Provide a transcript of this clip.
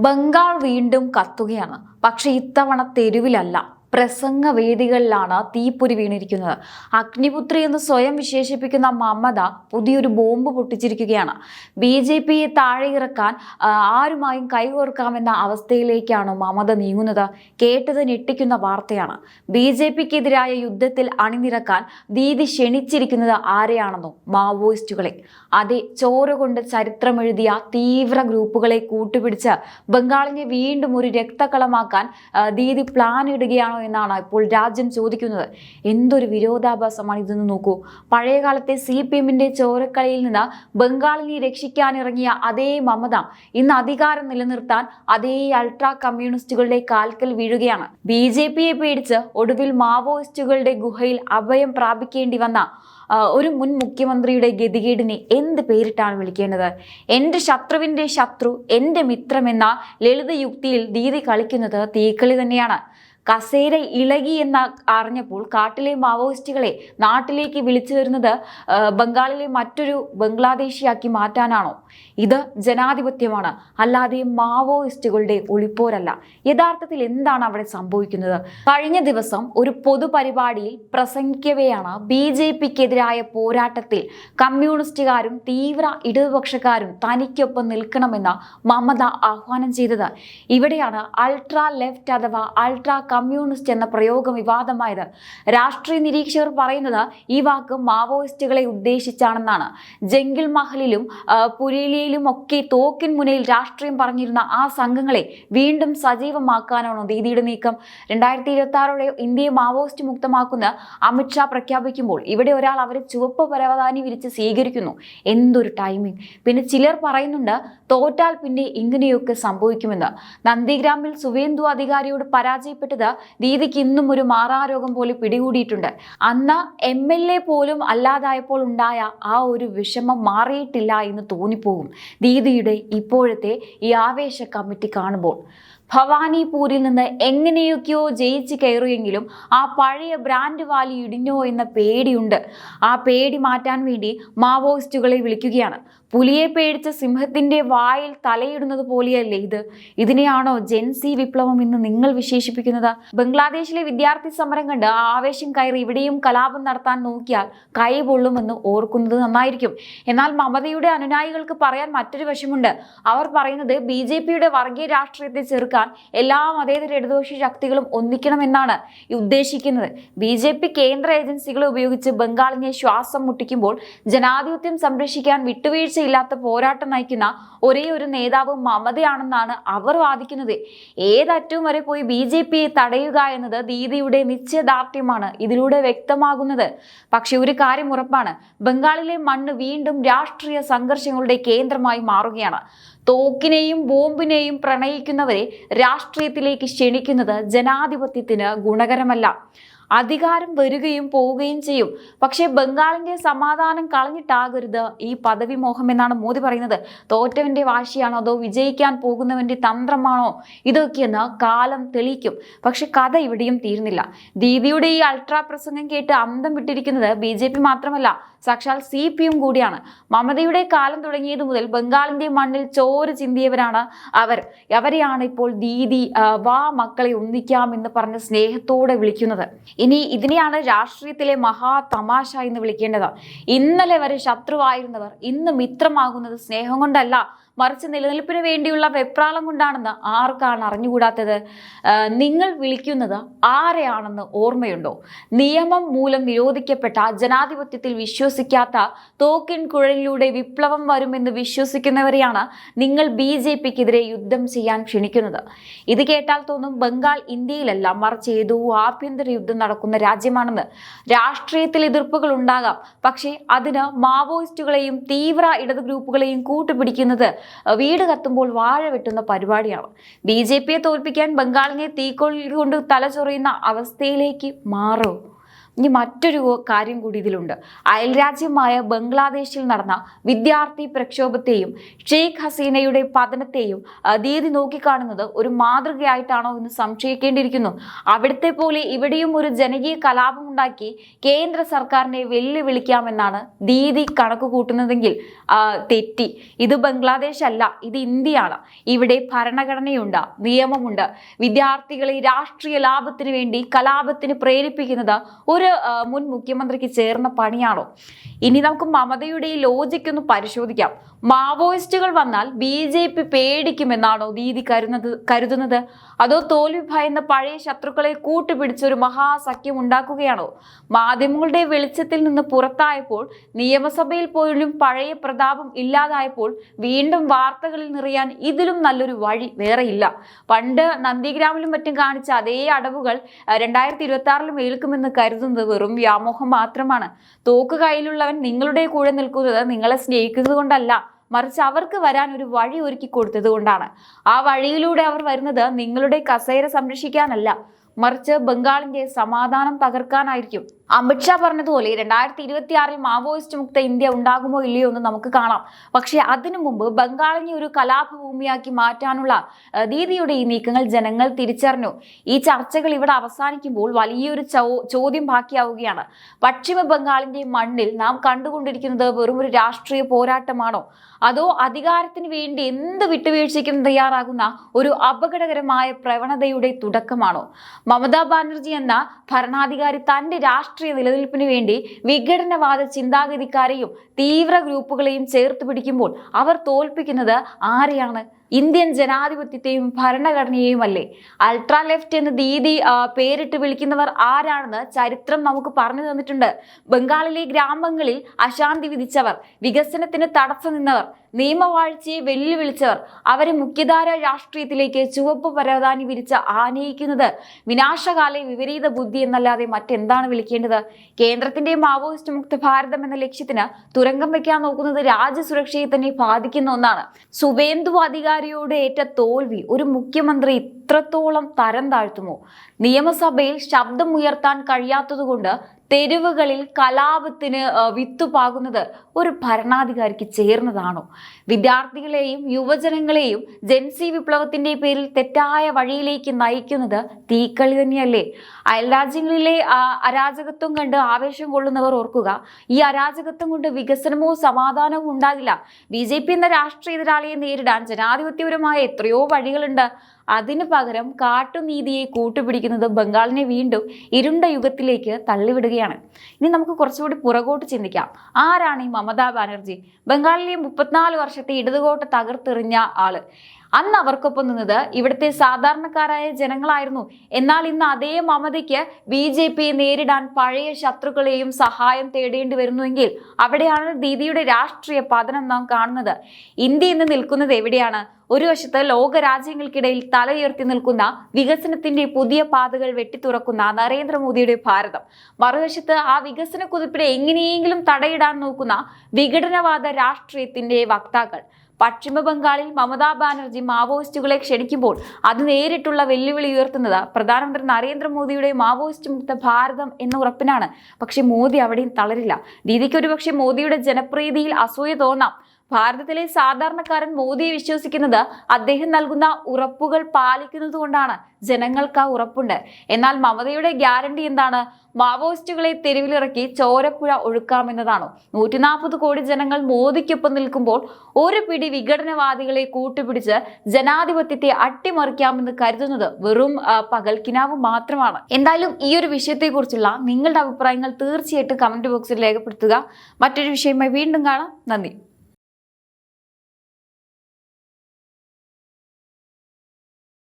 ബംഗാൾ വീണ്ടും കത്തുകയാണ്. പക്ഷെ ഇത്തവണ തെരുവിലല്ല, പ്രസംഗവേദികളിലാണ് തീപ്പൊരി വീണിരിക്കുന്നത്. അഗ്നിപുത്രി എന്ന് സ്വയം വിശേഷിപ്പിക്കുന്ന മമത പുതിയൊരു ബോംബ് പൊട്ടിച്ചിരിക്കുകയാണ്. BJPയെ താഴെ ഇറക്കാൻ ആരുമായും കൈകോർക്കാമെന്ന അവസ്ഥയിലേക്കാണ് മമത നീങ്ങുന്നത്. കേട്ടത് ഞെട്ടിക്കുന്ന വാർത്തയാണ്. BJPക്കെതിരായ യുദ്ധത്തിൽ അണിനിരക്കാൻ ദീദി ക്ഷണിച്ചിരിക്കുന്നത് ആരെയാണെന്നോ? മാവോയിസ്റ്റുകളെ. അതെ, ചോര കൊണ്ട് ചരിത്രമെഴുതിയ തീവ്ര ഗ്രൂപ്പുകളെ കൂട്ടുപിടിച്ച് ബംഗാളിനെ വീണ്ടും ഒരു രക്തക്കളമാക്കാൻ ദീദി പ്ലാൻ ഇടുകയാണോ എന്നാണ് ഇപ്പോൾ രാജ്യം ചോദിക്കുന്നത്. എന്തൊരു വിരോധാഭാസമാണ് ഇതെന്ന് നോക്കൂ. പഴയകാലത്തെ CPMന്റെ ചോരക്കളിയിൽ നിന്ന് ബംഗാളിനെ രക്ഷിക്കാനിറങ്ങിയ അതേ മമത ഇന്ന് അധികാരം നിലനിർത്താൻ അതേ അൾട്രാ കമ്മ്യൂണിസ്റ്റുകളുടെ കാൽക്കൽ വീഴുകയാണ്. BJPയെ പേടിച്ച് ഒടുവിൽ മാവോയിസ്റ്റുകളുടെ ഗുഹയിൽ അഭയം പ്രാപിക്കേണ്ടി വന്ന ഒരു മുൻ മുഖ്യമന്ത്രിയുടെ ഗതികേടിനെ എന്ത് പേരിട്ടാണ് വിളിക്കേണ്ടത്? എൻ്റെ ശത്രുവിൻ്റെ ശത്രു എൻ്റെ മിത്രമെന്ന ലളിത യുക്തിയിൽ ദീദി കളിക്കുന്നത് തീക്കളി തന്നെയാണ്. കസേര ഇളകി എന്ന് അറിഞ്ഞപ്പോൾ കാട്ടിലെ മാവോയിസ്റ്റുകളെ നാട്ടിലേക്ക് വിളിച്ചു വരുന്നത് ബംഗാളിലെ മറ്റൊരു ബംഗ്ലാദേശിയാക്കി മാറ്റാനാണോ? ഇത് ജനാധിപത്യമാണ്, അല്ലാതെ മാവോയിസ്റ്റുകളുടെ ഒളിപ്പോരല്ല. യഥാർത്ഥത്തിൽ എന്താണ് അവിടെ സംഭവിക്കുന്നത്? കഴിഞ്ഞ ദിവസം ഒരു പൊതുപരിപാടിയിൽ പ്രസംഗിക്കവെയാണ് BJPക്കെതിരായ പോരാട്ടത്തിൽ കമ്മ്യൂണിസ്റ്റുകാരും തീവ്ര ഇടതുപക്ഷക്കാരും തനിക്കൊപ്പം നിൽക്കണമെന്ന് മമത ആഹ്വാനം ചെയ്തത്. ഇവിടെയാണ് അൾട്രാ ലെഫ്റ്റ് അഥവാ അൾട്രാ കമ്മ്യൂണിസ്റ്റ് എന്ന പ്രയോഗം വിവാദമായത്. രാഷ്ട്രീയ നിരീക്ഷകർ പറയുന്നത് ഈ വാക്ക് മാവോയിസ്റ്റുകളെ ഉദ്ദേശിച്ചാണെന്നാണ്. ജംഗിൾ മഹലിലും പുരേലിയിലും ഒക്കെ തോക്കിൻ മുനയിൽ രാഷ്ട്രീയം പറഞ്ഞിരുന്ന ആ സംഘങ്ങളെ വീണ്ടും സജീവമാക്കാനാണോ ദീദിയുടെ നീക്കം? 2026 ഇന്ത്യയെ മാവോയിസ്റ്റ് മുക്തമാക്കുന്ന അമിത്ഷാ പ്രഖ്യാപിക്കുമ്പോൾ ഇവിടെ ഒരാൾ അവരെ ചുവപ്പ് പരവതാനി വിരിച്ച് സ്വീകരിക്കുന്നു. എന്തൊരു ടൈമിംഗ്! പിന്നെ ചിലർ പറയുന്നുണ്ട് തോറ്റാൽ പിന്നെ ഇങ്ങനെയൊക്കെ സംഭവിക്കുമെന്ന്. നന്ദിഗ്രാമിൽ സുവേന്ദു അധികാരിയോട് പരാജയപ്പെട്ടത് ദീദിക്ക് ഇന്നും ഒരു മാറാരോഗം പോലെ പിടികൂടിയിട്ടുണ്ട്. അന്ന് MLA പോലും അല്ലാതായപ്പോൾ ഉണ്ടായ ആ ഒരു വിഷമം മാറിയിട്ടില്ല എന്ന് തോന്നിപ്പോകും ദീദിയുടെ ഇപ്പോഴത്തെ ഈ ആവേശ കമ്മിറ്റി കാണുമ്പോൾ. ഭവാനിപൂരിൽ നിന്ന് എങ്ങനെയൊക്കെയോ ജയിച്ച് കയറിയെങ്കിലും ആ പഴയ ബ്രാൻഡ് വാലി ഇടിഞ്ഞോ എന്ന പേടിയുണ്ട്. ആ പേടി മാറ്റാൻ വേണ്ടി മാവോയിസ്റ്റുകളെ വിളിക്കുകയാണ്. പുലിയെ പേടിച്ച സിംഹത്തിന്റെ വായിൽ തലയിടുന്നത് പോലെയല്ലേ ഇത്? ഇതിനെയാണോ ജെൻസി വിപ്ലവം എന്ന് നിങ്ങൾ വിശേഷിപ്പിക്കുന്നത്? ബംഗ്ലാദേശിലെ വിദ്യാർത്ഥി സമരം കണ്ട് ആവേശം കയറി ഇവിടെയും കലാപം നടത്താൻ നോക്കിയാൽ കൈപൊള്ളുമെന്ന് ഓർക്കുന്നത് നന്നായിരിക്കും. എന്നാൽ മമതയുടെ അനുനായികൾക്ക് പറയാൻ മറ്റൊരു വശമുണ്ട്. അവർ പറയുന്നത് BJPയുടെ വർഗീയ രാഷ്ട്രീയത്തെ ചെറുക്കാൻ എല്ലാ മതേതര ഇടതുപക്ഷ ശക്തികളും ഒന്നിക്കണമെന്നാണ് ഉദ്ദേശിക്കുന്നത്. BJP കേന്ദ്ര ഏജൻസികളെ ഉപയോഗിച്ച് ബംഗാളിനെ ശ്വാസം മുട്ടിക്കുമ്പോൾ ജനാധിപത്യം സംരക്ഷിക്കാൻ വിട്ടുവീഴ്ചയില്ലാത്ത പോരാട്ടം നയിക്കുന്ന ഒരേ ഒരു നേതാവ് മമതയാണെന്നാണ് അവർ വാദിക്കുന്നത്. ഏതറ്റവും വരെ പോയി BJPയെ തടയുക എന്നത് ദീദിയുടെ നിശ്ചയദാർഢ്യമാണ് ഇതിലൂടെ വ്യക്തമാകുന്നത്. പക്ഷെ ഒരു കാര്യം ഉറപ്പാണ്, ബംഗാളിലെ മണ്ണ് വീണ്ടും രാഷ്ട്രീയ സംഘർഷങ്ങളുടെ കേന്ദ്രമായി മാറുകയാണ്. തോക്കിനെയും ബോംബിനെയും പ്രണയിക്കുന്നവരെ രാഷ്ട്രീയത്തിലേക്ക് ക്ഷണിക്കുന്നത് ജനാധിപത്യത്തിന് ഗുണകരമല്ല. അധികാരം വരികയും പോവുകയും ചെയ്യും. പക്ഷേ ബംഗാളിന്റെ സമാധാനം കളഞ്ഞിട്ടാകരുത് ഈ പദവി മോഹം എന്നാണ് മോദി പറയുന്നത്. തോറ്റവന്റെ വാശിയാണോ അതോ വിജയിക്കാൻ പോകുന്നവന്റെ തന്ത്രമാണോ ഇതൊക്കെയെന്ന് കാലം തെളിയിക്കും. പക്ഷെ കഥ ഇവിടെയും തീരുന്നില്ല. ദീദിയുടെ ഈ അൾട്രാ പ്രസംഗം കേട്ട് അന്തം വിട്ടിരിക്കുന്നത് BJP മാത്രമല്ല, സാക്ഷാൽ CPM കൂടിയാണ്. മമതയുടെ കാലം തുടങ്ങിയത് മുതൽ ബംഗാളിന്റെ മണ്ണിൽ ചോര ചിന്തിയവരാണ് അവരെയാണ് ഇപ്പോൾ ദീദി വാ മക്കളെ ഒന്നിക്കാം എന്ന് പറഞ്ഞ് സ്നേഹത്തോടെ വിളിക്കുന്നത്. ഇനി ഇതിനെയാണ് രാഷ്ട്രീയത്തിലെ മഹാ തമാശ എന്ന് വിളിക്കേണ്ടത്. ഇന്നലെ വരെ ശത്രുവായിരുന്നവർ ഇന്ന് മിത്രമാകുന്നത് സ്നേഹം കൊണ്ടല്ല, മറിച്ച് നിലനിൽപ്പിന് വേണ്ടിയുള്ള വെപ്രാളം കൊണ്ടാണെന്ന് ആർക്കാണ് അറിഞ്ഞുകൂടാത്തത്? നിങ്ങൾ വിളിക്കുന്നത് ആരെയാണെന്ന് ഓർമ്മയുണ്ടോ? നിയമം മൂലം നിരോധിക്കപ്പെട്ട ജനാധിപത്യത്തിൽ വിശ്വസിക്കാത്ത, തോക്കിൻ കുഴലിലൂടെ വിപ്ലവം വരുമെന്ന് വിശ്വസിക്കുന്നവരെയാണ് നിങ്ങൾ BJPക്കെതിരെ യുദ്ധം ചെയ്യാൻ ക്ഷണിക്കുന്നത്. ഇത് കേട്ടാൽ തോന്നും ബംഗാൾ ഇന്ത്യയിലല്ല, മറിച്ച് ഏതോ ആഭ്യന്തര യുദ്ധം നടക്കുന്ന രാജ്യമാണെന്ന്. രാഷ്ട്രീയത്തിൽ എതിർപ്പുകൾ ഉണ്ടാകാം, പക്ഷേ അതിന് മാവോയിസ്റ്റുകളെയും തീവ്ര ഇടത് ഗ്രൂപ്പുകളെയും കൂട്ടുപിടിക്കുന്നത് വീട് കത്തുമ്പോൾ വാഴ വെട്ടുന്ന പരിപാടിയാണ്. BJPയെ തോൽപ്പിക്കാൻ ബംഗാളിനെ തീക്കൊള്ളി കൊണ്ട് തലചൊറിയുന്ന അവസ്ഥയിലേക്ക് മാറോ? ഇനി മറ്റൊരു കാര്യം കൂടി ഇതിലുണ്ട്. അയൽരാജ്യമായ ബംഗ്ലാദേശിൽ നടന്ന വിദ്യാർത്ഥി പ്രക്ഷോഭത്തെയും ഷെയ്ഖ് ഹസീനയുടെ പതനത്തെയും ദീദി നോക്കിക്കാണുന്നത് ഒരു മാതൃകയായിട്ടാണോ എന്ന് സംശയിക്കേണ്ടിയിരിക്കുന്നു. അവിടുത്തെ പോലെ ഇവിടെയും ഒരു ജനകീയ കലാപം ഉണ്ടാക്കി കേന്ദ്ര സർക്കാരിനെ വെല്ലുവിളിക്കാമെന്നാണ് ദീദി കണക്ക് കൂട്ടുന്നതെങ്കിൽ തെറ്റി. ഇത് ബംഗ്ലാദേശ് അല്ല, ഇത് ഇന്ത്യയാണ്. ഇവിടെ ഭരണഘടനയുണ്ട്, നിയമമുണ്ട്. വിദ്യാർത്ഥികളെ രാഷ്ട്രീയ ലാഭത്തിന് വേണ്ടി കലാപത്തിന് പ്രേരിപ്പിക്കുന്നത് ഒരു മുൻ മുഖ്യമന്ത്രിക്ക് ചേർന്ന പണിയാണോ? ഇനി നമുക്ക് മമതയുടെ ഈ ലോജിക് ഒന്ന് പരിശോധിക്കാം. മാവോയിസ്റ്റുകൾ വന്നാൽ BJP പേടിക്കുമെന്നാണോ ദീദി കരുതുന്നത്? അതോ തോൽവി ഭയന്ന പഴയ ശത്രുക്കളെ കൂട്ടുപിടിച്ച് ഒരു മഹാസഖ്യം ഉണ്ടാക്കുകയാണോ? മാധ്യമങ്ങളുടെ വെളിച്ചത്തിൽ നിന്ന് പുറത്തായപ്പോൾ, നിയമസഭയിൽ പോലും പഴയ പ്രതാപം ഇല്ലാതായപ്പോൾ വീണ്ടും വാർത്തകളിൽ നിറയാൻ ഇതിലും നല്ലൊരു വഴി വേറെയില്ല. പണ്ട് നന്ദിഗ്രാമിലും മറ്റും കാണിച്ച അതേ അടവുകൾ 2026-ലും ഏൽക്കുമെന്ന് കരുതുന്നത് വെറും വ്യാമോഹം മാത്രമാണ്. തോക്ക് കയ്യിലുള്ളവൻ നിങ്ങളുടെ കൂടെ നിൽക്കുന്നത് നിങ്ങളെ സ്നേഹിക്കുന്നത് കൊണ്ടല്ല, മറിച്ച് അവർക്ക് വരാൻ ഒരു വഴി ഒരുക്കി കൊടുത്തത് കൊണ്ടാണ്. ആ വഴിയിലൂടെ അവർ വരുന്നത് നിങ്ങളുടെ കസേര സംരക്ഷിക്കാനല്ല, മറിച്ച് ബംഗാളിന്റെ സമാധാനം തകർക്കാനായിരിക്കും. അമിത്ഷാ പറഞ്ഞതുപോലെ 2026-ൽ മാവോയിസ്റ്റ് മുക്ത ഇന്ത്യ ഉണ്ടാകുമോ ഇല്ലയോ എന്ന് നമുക്ക് കാണാം. പക്ഷേ അതിനു മുമ്പ് ബംഗാളിനെ ഒരു കലാപഭൂമിയാക്കി മാറ്റാനുള്ള ദീദിയുടെ ഈ നീക്കങ്ങൾ ജനങ്ങൾ തിരിച്ചറിഞ്ഞു. ഈ ചർച്ചകൾ ഇവിടെ അവസാനിക്കുമ്പോൾ വലിയൊരു ചോദ്യം ബാക്കിയാവുകയാണ്. പശ്ചിമ ബംഗാളിന്റെ മണ്ണിൽ നാം കണ്ടുകൊണ്ടിരിക്കുന്നത് വെറും ഒരു രാഷ്ട്രീയ പോരാട്ടമാണോ, അതോ അധികാരത്തിന് വേണ്ടി എന്ത് വിട്ടുവീഴ്ചയ്ക്കും തയ്യാറാകുന്ന ഒരു അപകടകരമായ പ്രവണതയുടെ തുടക്കമാണോ? മമതാ ബാനർജി എന്ന ഭരണാധികാരി തന്റെ രാഷ്ട്രീയ നിലനിൽപ്പിന് വേണ്ടി വിഘടനവാദ ചിന്താഗതിക്കാരെയും തീവ്ര ഗ്രൂപ്പുകളെയും ചേർത്ത് പിടിക്കുമ്പോൾ അവർ തോൽപ്പിക്കുന്നത് ആരെയാണ്? ഇന്ത്യൻ ജനാധിപത്യത്തെയും ഭരണഘടനയെയും അല്ലേ? അൾട്രാ ലെഫ്റ്റ് എന്ന് ദീദി പേരിട്ട് വിളിക്കുന്നവർ ആരാണെന്ന് ചരിത്രം നമുക്ക് പറഞ്ഞു തന്നിട്ടുണ്ട്. ബംഗാളിലെ ഗ്രാമങ്ങളിൽ അശാന്തി വിധിച്ചവർ, വികസനത്തിന് തടസ്സം നിന്നവർ, നിയമവാഴ്ചയെ വെല്ലുവിളിച്ചവർ, അവരെ മുഖ്യധാര രാഷ്ട്രീയത്തിലേക്ക് ചുവപ്പ് പരവതാനി വിരിച്ച് ആനയിക്കുന്നത് വിനാശകാല വിപരീത ബുദ്ധി എന്നല്ലാതെ മറ്റെന്താണ് വിളിക്കേണ്ടത്? കേന്ദ്രത്തിന്റെ മാവോയിസ്റ്റ് മുക്ത ഭാരതം എന്ന ലക്ഷ്യത്തിന് തുരങ്കം വെക്കാൻ നോക്കുന്നത് രാജ്യസുരക്ഷയെ തന്നെ ബാധിക്കുന്ന ഒന്നാണ്. സുവേന്ദു അധികാരിയോട് ഏറ്റ തോൽവി ഒരു മുഖ്യമന്ത്രി ഇത്രത്തോളം തരം താഴ്ത്തുമോ? നിയമസഭയിൽ ശബ്ദമുയർത്താൻ കഴിയാത്തതുകൊണ്ട് തെരുവുകളിൽ കലാപത്തിന് വിത്തുപാകുന്നത് ഒരു ഭരണാധികാരിക്ക് ചേർന്നതാണോ? വിദ്യാർത്ഥികളെയും യുവജനങ്ങളെയും ജെൻസി വിപ്ലവത്തിന്റെ പേരിൽ തെറ്റായ വഴിയിലേക്ക് നയിക്കുന്നത് തീക്കളി തന്നെയല്ലേ? അയൽരാജ്യങ്ങളിലെ അരാജകത്വം കണ്ട് ആവേശം കൊള്ളുന്നവർ ഓർക്കുക, ഈ അരാജകത്വം കൊണ്ട് വികസനമോ സമാധാനമോ ഉണ്ടാകില്ല. BJP എന്ന രാഷ്ട്രീയ എതിരാളിയെ നേരിടാൻ ജനാധിപത്യപരമായ എത്രയോ വഴികളുണ്ട്. അതിനു പകരം കാട്ടുനീതിയെ കൂട്ടുപിടിക്കുന്നത് ബംഗാളിനെ വീണ്ടും ഇരുണ്ട യുഗത്തിലേക്ക് തള്ളിവിടുകയാണ്. ഇനി നമുക്ക് കുറച്ചുകൂടി പുറകോട്ട് ചിന്തിക്കാം. ആരാണ് ഈ മമതാ ബാനർജി? ബംഗാളിലെ 34 വർഷത്തെ ഇടതുകോട്ട തകർത്തെറിഞ്ഞ ആള്. അന്ന് അവർക്കൊപ്പം നിന്നത് ഇവിടുത്തെ സാധാരണക്കാരായ ജനങ്ങളായിരുന്നു. എന്നാൽ ഇന്ന് അതേ മമതയ്ക്ക് BJPയെ നേരിടാൻ പഴയ ശത്രുക്കളെയും സഹായം തേടേണ്ടി വരുന്നുവെങ്കിൽ അവിടെയാണ് ദീദിയുടെ രാഷ്ട്രീയ പതനം നാം കാണുന്നത്. ഇന്ത്യ ഇന്ന് നിൽക്കുന്നത് എവിടെയാണ്? ഒരു വശത്ത് ലോകരാജ്യങ്ങൾക്കിടയിൽ തല ഉയർത്തി നിൽക്കുന്ന വികസനത്തിന്റെ പുതിയ പാതകൾ വെട്ടിത്തുറക്കുന്ന നരേന്ദ്രമോദിയുടെ ഭാരതം, മറുവശത്ത് ആ വികസന കുതിപ്പിനെ എങ്ങനെയെങ്കിലും തടയിടാൻ നോക്കുന്ന വിഘടനവാദ രാഷ്ട്രീയത്തിന്റെ വക്താക്കൾ. പശ്ചിമ ബംഗാളിൽ മമതാ ബാനർജി മാവോയിസ്റ്റുകളെ ക്ഷണിക്കുമ്പോൾ അത് നേരിട്ടുള്ള വെല്ലുവിളി ഉയർത്തുന്നത് പ്രധാനമന്ത്രി നരേന്ദ്രമോദിയുടെ മാവോയിസ്റ്റ് മുക്ത ഭാരതം എന്ന ഉറപ്പിനാണ്. പക്ഷെ മോദി അവിടെയും തളരില്ല. ദീദിക്ക് ഒരുപക്ഷെ മോദിയുടെ ജനപ്രീതിയിൽ അസൂയ തോന്നാം. ഭാരതത്തിലെ സാധാരണക്കാരൻ മോദിയെ വിശ്വസിക്കുന്നത് അദ്ദേഹം നൽകുന്ന ഉറപ്പുകൾ പാലിക്കുന്നത് കൊണ്ടാണ്. ജനങ്ങൾക്ക് ആ ഉറപ്പുണ്ട്. എന്നാൽ മമതയുടെ ഗ്യാരണ്ടി എന്താണ്? മാവോയിസ്റ്റുകളെ തെരുവിലിറക്കി ചോരപ്പുഴ ഒഴുക്കാമെന്നതാണോ? 140 കോടി ജനങ്ങൾ മോദിക്കൊപ്പം നിൽക്കുമ്പോൾ ഒരു പിടി വിഘടനവാദികളെ കൂട്ടുപിടിച്ച് ജനാധിപത്യത്തെ അട്ടിമറിക്കാമെന്ന് കരുതുന്നത് വെറും പകൽക്കിനാവ് മാത്രമാണ്. എന്തായാലും ഈ ഒരു വിഷയത്തെക്കുറിച്ചുള്ള നിങ്ങളുടെ അഭിപ്രായങ്ങൾ തീർച്ചയായിട്ടും കമന്റ് ബോക്സിൽ രേഖപ്പെടുത്തുക. മറ്റൊരു വിഷയമായി വീണ്ടും കാണാം. നന്ദി.